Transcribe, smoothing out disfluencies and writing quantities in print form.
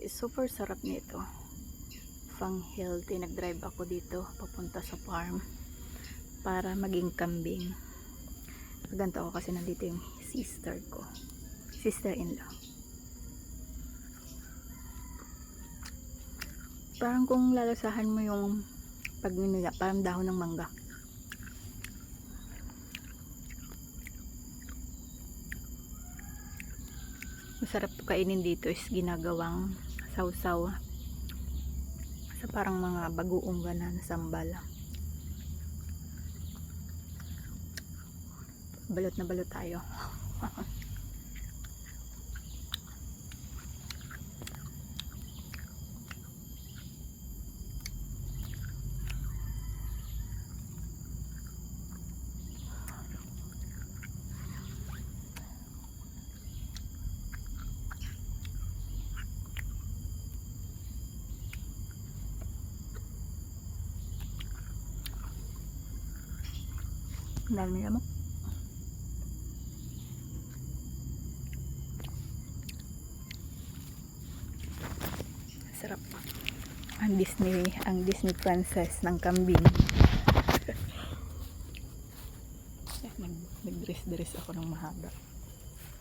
super sarap nito. Pang healthy. Nag-drive ako dito papunta sa farm para maging kambing. Ganto ako kasi nandito yung sister-in-law. Parang kung lalasahan mo yung pagninuya, parang dahon ng mangga. Masarap to kainin dito is ginagawang sausaw sa parang mga bagoong ganan sambal. Balot na balot tayo. Ang dami lamok. Sarap. Ang Disney princess ng kambing. Nag-dress ako ng mahaba.